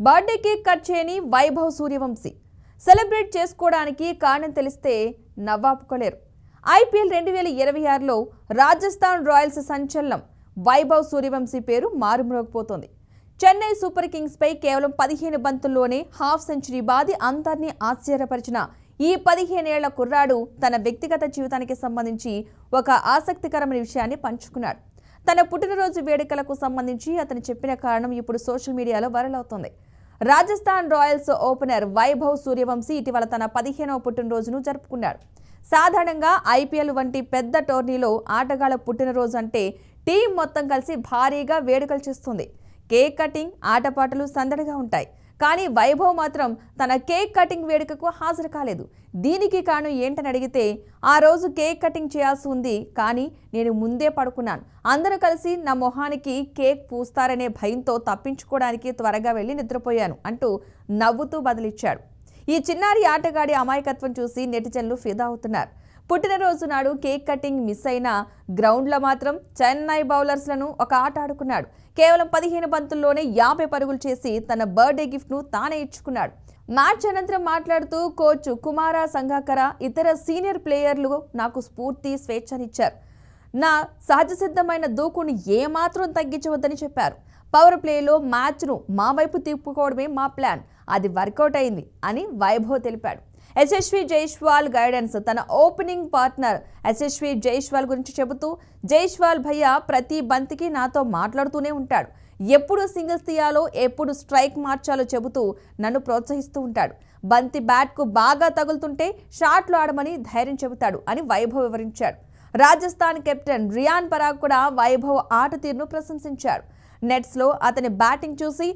Birthday cake cut చేయని Vaibhav Suryavanshi celebrate చేసుకోవడానికి కారణం తెలిస్తే నవ్వాపుకోలేరు. ఐపీఎల్ 2026లో రాజస్థాన్ రాయల్స్ సంచలనం వైభవ్ సూర్యవంశీ పేరు మారుమ్రోగిపోతోంది. చెన్నై సూపర్ కింగ్స్ పై కేవలం 15 బంతుల్లోనే హాఫ్ సెంచరీ బాది అందరినీ ఆశ్చర్యపరిచిన ఈ 15 ఏళ్ల కుర్రాడు తన వ్యక్తిగత జీవితానికి సంబంధించి ఒక ఆసక్తికరమైన విషయాన్ని పంచుకున్నాడు. తన పుట్టినరోజు వేడుకలకు సంబంధించి అతను చెప్పిన కారణం ఇప్పుడు సోషల్ మీడియాలో వైరల్ అవుతోంది. రాజస్థాన్ రాయల్స్ ఓపెనర్ వైభవ్ సూర్యవంశీ ఇటీవల తన 15వ పుట్టినరోజును జరుపుకున్నాడు. సాధారణంగా ఐపీఎల్ వంటి పెద్ద టోర్నీలో ఆటగాళ్ల పుట్టినరోజు అంటే టీం మొత్తం కలిసి భారీగా వేడుకలు చేస్తుంది. కేక్ కటింగ్, ఆటపాటలు సందడిగా ఉంటాయి. కానీ వైభవ్ మాత్రం తన కేక్ కటింగ్ వేడుకకు హాజరు కాలేదు. దీనికి కారణం ఏంటని అడిగితే, ఆ రోజు కేక్ కటింగ్ చేయాల్సి ఉంది, కానీ నేను ముందే పడుకున్నాను. అందరూ కలిసి నా మొహానికి కేక్ పూస్తారనే భయంతో తప్పించుకోవడానికి త్వరగా వెళ్లి నిద్రపోయాను అంటూ నవ్వుతూ బదిలిచ్చాడు. ఈ చిన్నారి ఆటగాడి అమాయకత్వం చూసి నెటిజన్లు ఫిదా అవుతున్నారు. పుట్టినరోజు నాడు కేక్ కటింగ్ మిస్ అయిన గ్రౌండ్లో మాత్రం చెన్నై బౌలర్స్లను ఒక ఆట ఆడుకున్నాడు. కేవలం 15 బంతుల్లోనే 50 పరుగులు చేసి తన బర్త్డే గిఫ్ట్ను తానే ఇచ్చుకున్నాడు. మ్యాచ్ అనంతరం మాట్లాడుతూ కోచ్ కుమార సంగాకర, ఇతర సీనియర్ ప్లేయర్లు నాకు స్ఫూర్తి, స్వేచ్ఛనిచ్చారు. నా సహజసిద్ధమైన దూకుని ఏమాత్రం తగ్గించవద్దని చెప్పారు. పవర్ ప్లేలో మ్యాచ్ను మా వైపు తిప్పుకోవడమే మా ప్లాన్, అది వర్కౌట్ అయింది అని వైభవ్ తెలిపాడు. యశస్వి జైస్వాల్ గైడెన్స్ తన ఓపెనింగ్ పార్ట్నర్ యశస్వి జైస్వాల్ గురించి చెబుతూ, జైస్వాల్ భయ్య ప్రతి బంతికి నాతో మాట్లాడుతూనే ఉంటాడు. ఎప్పుడు సింగిల్స్ తీయాలో, ఎప్పుడు స్ట్రైక్ మార్చాలో చెబుతూ నన్ను ప్రోత్సహిస్తూ ఉంటాడు. బంతి బ్యాట్కు బాగా తగులుతుంటే షాట్లు ఆడమని ధైర్యం చెబుతాడు అని వైభవ్ వివరించాడు. రాజస్థాన్ కెప్టెన్ రియాన్ పరాగ్ కూడా వైభవ్ ఆట తీరును ప్రశంసించాడు. నెట్స్లో అతని బ్యాటింగ్ చూసి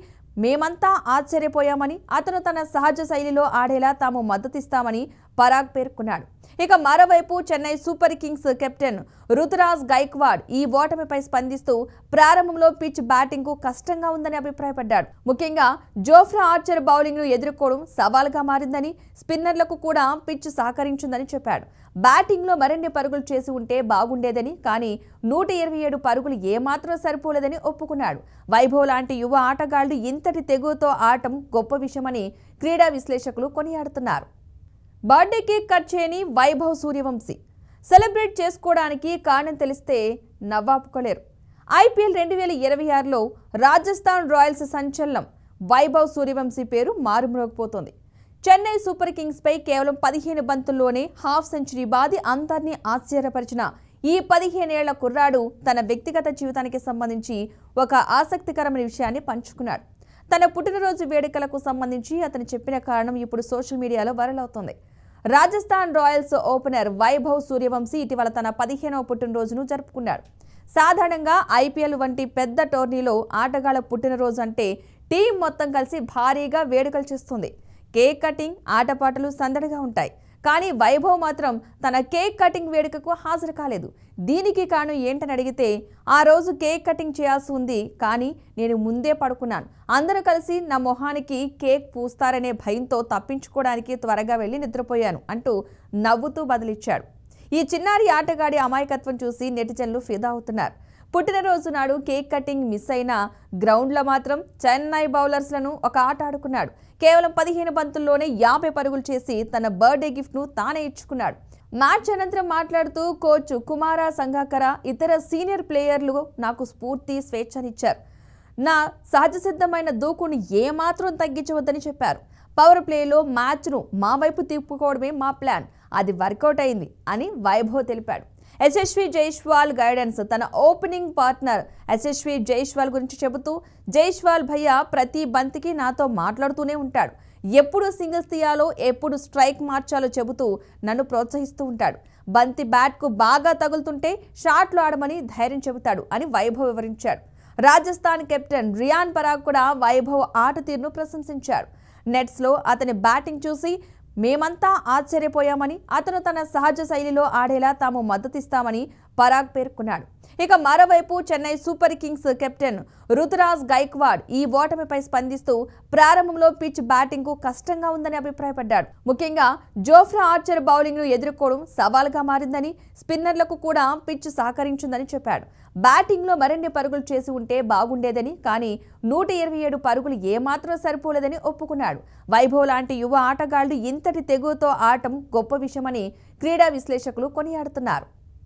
మేమంతా ఆశ్చర్యపోయామని, అతను తన సహజ శైలిలో ఆడేలా తాము మద్దతిస్తామని పరాగ్ పేర్కొన్నాడు. ఇక మరోవైపు Chennai super kings captain Ruturaj Gaikwad ఈ ఓటమిపై స్పందిస్తూ ప్రారంభంలో పిచ్ బ్యాటింగ్కు కష్టంగా ఉందని అభిప్రాయపడ్డాడు. ముఖ్యంగా జోఫ్రా ఆర్చర్ బౌలింగ్ను ఎదుర్కోవడం సవాల్గా మారిందని, స్పిన్నర్లకు కూడా పిచ్ సహకరించిందని చెప్పాడు. బ్యాటింగ్లో మరిన్ని పరుగులు చేసి ఉంటే బాగుండేదని, కానీ 127 పరుగులు ఏమాత్రం సరిపోలేదని ఒప్పుకున్నాడు. వైభవ్ లాంటి యువ ఆటగాళ్లు ఇంతటి తెగువతో ఆడటం గొప్ప విషయమని క్రీడా విశ్లేషకులు కొనియాడుతున్నారు. బర్త్డే కేక్ కట్ చేయని వైభవ్ సూర్యవంశీ సెలబ్రేట్ చేసుకోవడానికి కారణం తెలిస్తే నవ్వాపుకోలేరు. ఐపీఎల్ 2026లో రాజస్థాన్ రాయల్స్ సంచలనం వైభవ్ సూర్యవంశీ పేరు మారుమ్రోగిపోతోంది. చెన్నై సూపర్ కింగ్స్ పై కేవలం 15 బంతుల్లోనే హాఫ్ సెంచరీ బాది అందరినీ ఆశ్చర్యపరిచిన ఈ 15 ఏళ్ల కుర్రాడు తన వ్యక్తిగత జీవితానికి సంబంధించి ఒక ఆసక్తికరమైన విషయాన్ని పంచుకున్నాడు. తన పుట్టినరోజు వేడుకలకు సంబంధించి అతను చెప్పిన కారణం ఇప్పుడు సోషల్ మీడియాలో వైరల్ అవుతోంది. రాజస్థాన్ రాయల్స్ ఓపెనర్ వైభవ్ సూర్యవంశీ ఇటీవల తన 15వ పుట్టినరోజును జరుపుకున్నాడు. సాధారణంగా ఐపీఎల్ వంటి పెద్ద టోర్నీలో ఆటగాళ్ల పుట్టినరోజు అంటే టీం మొత్తం కలిసి భారీగా వేడుకలు చేస్తుంది. కేక్ కటింగ్, ఆటపాటలు సందడిగా ఉంటాయి. కానీ వైభవ్ మాత్రం తన కేక్ కటింగ్ వేడుకకు హాజరు కాలేదు. దీనికి కారణం ఏంటని అడిగితే, ఆ రోజు కేక్ కటింగ్ చేయాల్సి ఉంది, కానీ నేను ముందే పడుకున్నాను. అందరూ కలిసి నా మొహానికి కేక్ పూస్తారనే భయంతో తప్పించుకోవడానికి త్వరగా వెళ్లి నిద్రపోయాను అంటూ నవ్వుతూ బదిలిచ్చాడు. ఈ చిన్నారి ఆటగాడి అమాయకత్వం చూసి నెటిజన్లు ఫిదా అవుతున్నారు. పుట్టినరోజు నాడు కేక్ కటింగ్ మిస్ అయిన గ్రౌండ్లో మాత్రం చెన్నై బౌలర్స్లను ఒక ఆట ఆడుకున్నాడు. కేవలం 15 బంతుల్లోనే 50 పరుగులు చేసి తన బర్త్డే గిఫ్ట్ను తానే ఇచ్చుకున్నాడు. మ్యాచ్ అనంతరం మాట్లాడుతూ కోచ్ కుమార సంగాకర, ఇతర సీనియర్ ప్లేయర్లు నాకు స్ఫూర్తి, స్వేచ్ఛనిచ్చారు. నా సహజసిద్ధమైన దూకుని ఏమాత్రం తగ్గించవద్దని చెప్పారు. పవర్ ప్లేలో మ్యాచ్ను మా వైపు తిప్పుకోవడమే మా ప్లాన్, అది వర్కౌట్ అయింది అని వైభవ్ తెలిపాడు. యశస్వి జైస్వాల్ గైడెన్స్ తన ఓపెనింగ్ పార్ట్నర్ యశస్వి జైస్వాల్ గురించి చెబుతూ, జైస్వాల్ భయ్య ప్రతి బంతికి నాతో మాట్లాడుతూనే ఉంటాడు. ఎప్పుడు సింగిల్స్ తీయాలో, ఎప్పుడు స్ట్రైక్ మార్చాలో చెబుతూ నన్ను ప్రోత్సహిస్తూ ఉంటాడు. బంతి బ్యాట్కు బాగా తగులుతుంటే షాట్లు ఆడమని ధైర్యం చెబుతాడు అని వైభవ్ వివరించాడు. రాజస్థాన్ కెప్టెన్ రియాన్ పరాగ్ కూడా వైభవ్ ఆట తీరును ప్రశంసించాడు. నెట్స్లో అతని బ్యాటింగ్ చూసి మేమంతా ఆశ్చర్యపోయామని, అతను తన సహజ శైలిలో ఆడేలా తాము మద్దతిస్తామని పరాగ్ పేర్కొన్నాడు. ఇక మరోవైపు Chennai super kings captain Ruturaj Gaikwad ఈ ఓటమిపై స్పందిస్తూ ప్రారంభంలో పిచ్ బ్యాటింగ్ కు కష్టంగా ఉందని అభిప్రాయపడ్డాడు. ముఖ్యంగా జోఫ్రా ఆర్చర్ బౌలింగ్ ను ఎదుర్కోవడం సవాల్గా మారిందని, స్పిన్నర్లకు కూడా పిచ్ సహకరించిందని చెప్పాడు. బ్యాటింగ్ లో మరిన్ని పరుగులు చేసి ఉంటే బాగుండేదని, కానీ 127 పరుగులు ఏమాత్రం సరిపోలేదని ఒప్పుకున్నాడు. వైభవ్ లాంటి యువ ఆటగాళ్లు ఇంతటి తెగువతో ఆడటం గొప్ప విషయమని క్రీడా విశ్లేషకులు కొనియాడుతున్నారు.